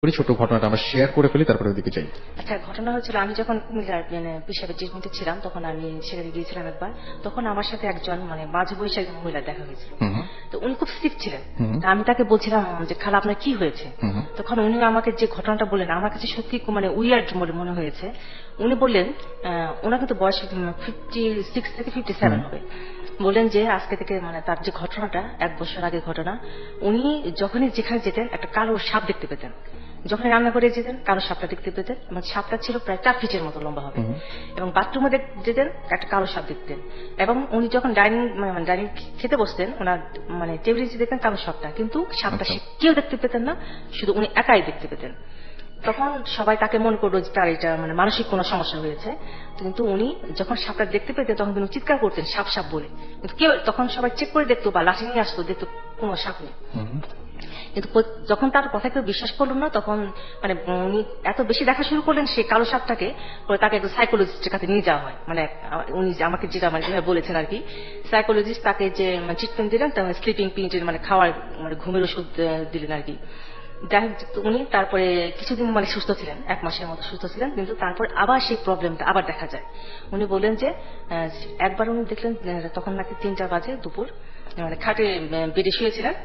করি, ছোট ঘটনাটা আমরা শেয়ার করে ফেলি, তারপরে ওদিকে যাই। আচ্ছা, ঘটনা হচ্ছিল আমি যখন কুমিল্লার পেশাবের ট্রিটমেন্টে ছিলাম তখন আমি সেখানে গিয়েছিলাম একবার। তখন আমার সাথে একজন মাঝ বয়সী একজন মহিলা দেখা হয়েছিল। তো উনি খুব সিক ছিলেন। আমি তাকে বলছিলাম যে খালা আপনার কি হয়েছে, তখন উনি আমাকে যে ঘটনাটা বললেন আমার কাছে সত্যি উইয়ার্ড মনে হয়েছে। উনি বললেন ওনার কিন্তু বয়স 56 থেকে 57 হবে। বললেন যে আজকে থেকে তার যে ঘটনাটা 1 বছর আগের ঘটনা, উনি যখনই যেখানে যেতেন একটা কালো সাপ দেখতে পেতেন। যখন রান্না করে যেতেন কালো সাপটা দেখতে পেতেন, এবং সাপটা ছিল প্রায় 4 ফিটের মতো লম্বা হবে। এবং বাথরুমে যেতেন একটা কালো সাপ দেখতেন। এবং উনি যখন ডাইনিং খেতে বসতেন ওনার টেবিলে দেখতেন কালো সাপটা, কিন্তু সাপটা কেউ দেখতে পেতেন না, শুধু উনি একাই দেখতে পেতেন। তখন সবাই তাকে মনে করলো যে তার এটা মানসিক কোনো সমস্যা হয়েছে। কিন্তু উনি যখন সাপটা দেখতে পেতেন তখন কিন্তু চিৎকার করতেন সাপ সাপ বলে, কিন্তু কেউ তখন সবাই চেক করে দেখতো বা লাঠি নিয়ে আসতো, দেখতো কোনো সাপ নেই। কিন্তু যখন তার কথা কেউ বিশ্বাস করলো না তখন উনি এত বেশি দেখা শুরু করলেন সেই কালো সাপটাকে, তাকে একটু সাইকোলজিস্টের কাছে নিয়ে যাওয়া হয়। উনি আমাকে যেটা বলেছেন আর কি, সাইকোলজিস্ট তাকে যে ট্রিটমেন্ট দিলেন, স্লিপিং পিলস খাওয়ার ঘুমের ওষুধ দিলেন আর কি। যাই হোক, উনি তারপরে কিছুদিন সুস্থ ছিলেন, 1 মাসের মতো সুস্থ ছিলেন। কিন্তু তারপর আবার সেই প্রবলেমটা আবার দেখা যায়। উনি বললেন যে একবার উনি দেখলেন তখন নাকি 3টা বাজে দুপুর, খাটে বেডে শুয়েছিলেন।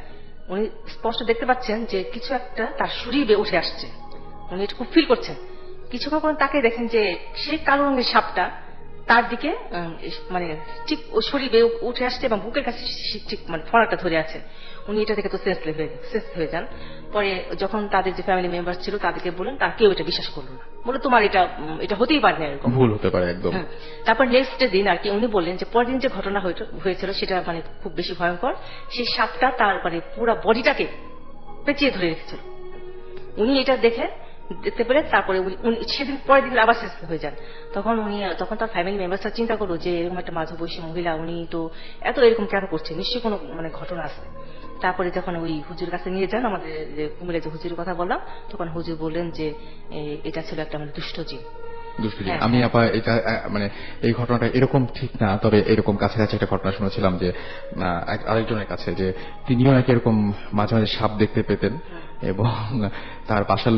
উনি স্পষ্ট দেখতে পাচ্ছেন যে কিছু একটা তার শরীরে উঠে আসছে। উনি এটা খুব ফিল করছেন। কিছুক্ষণ পর তাকে দেখেন যে সেই কালো রঙের সাপটা তার দিকে ঠিক ও শরীরে উঠে আসছে এবং বুকের কাছে ঠিক ফড়াটা ধরে আছে। উনি এটা দেখে তো সেন্স হয়ে যান। পরে যখন তাদের যে ফ্যামিলি মেম্বার ছিল তাদেরকে বলেন, তার কেউ এটা বিশ্বাস করলো না, বলে তোমার এটা হতেই পারে না, এরকম ভুল হতে পারে একদম। তারপর নেক্সট দিন আর কি উনি বললেন যে পরের দিন যে ঘটনা হয়েছিল সেটা খুব বেশি ভয়ঙ্কর। সেই সাপটা তার পুরো বডিটাকে পেঁচিয়ে ধরে রেখেছিল। উনি এটা দেখতে পেরে তারপরে সেদিন পরের দিন আবার শেষ হয়ে যান। তখন তার ফ্যামিলি মেম্বারসরা চিন্তা করলো যে এরকম একটা মাঝবয়সী মহিলা, উনি তো এরকম কেন করছে, নিশ্চয়ই কোনো ঘটনা আছে। তারপরে যখন ওই হুজুর কাছে নিয়ে যান, আমাদের কুমিল্লা যে হুজুরের কথা বললাম, তখন হুজুর বললেন যে এটা ছিল একটা দুষ্ট জিন। আমি আপা এটা এই ঘটনাটা এরকম ঠিক না, তবে এরকম কাছাকাছি একটা ঘটনা শুনেছিলাম যে আরেকজনের কাছে যে তিনিও নাকি এরকম মাঝে মাঝে সাপ দেখতে পেতেন এবং তার বাসার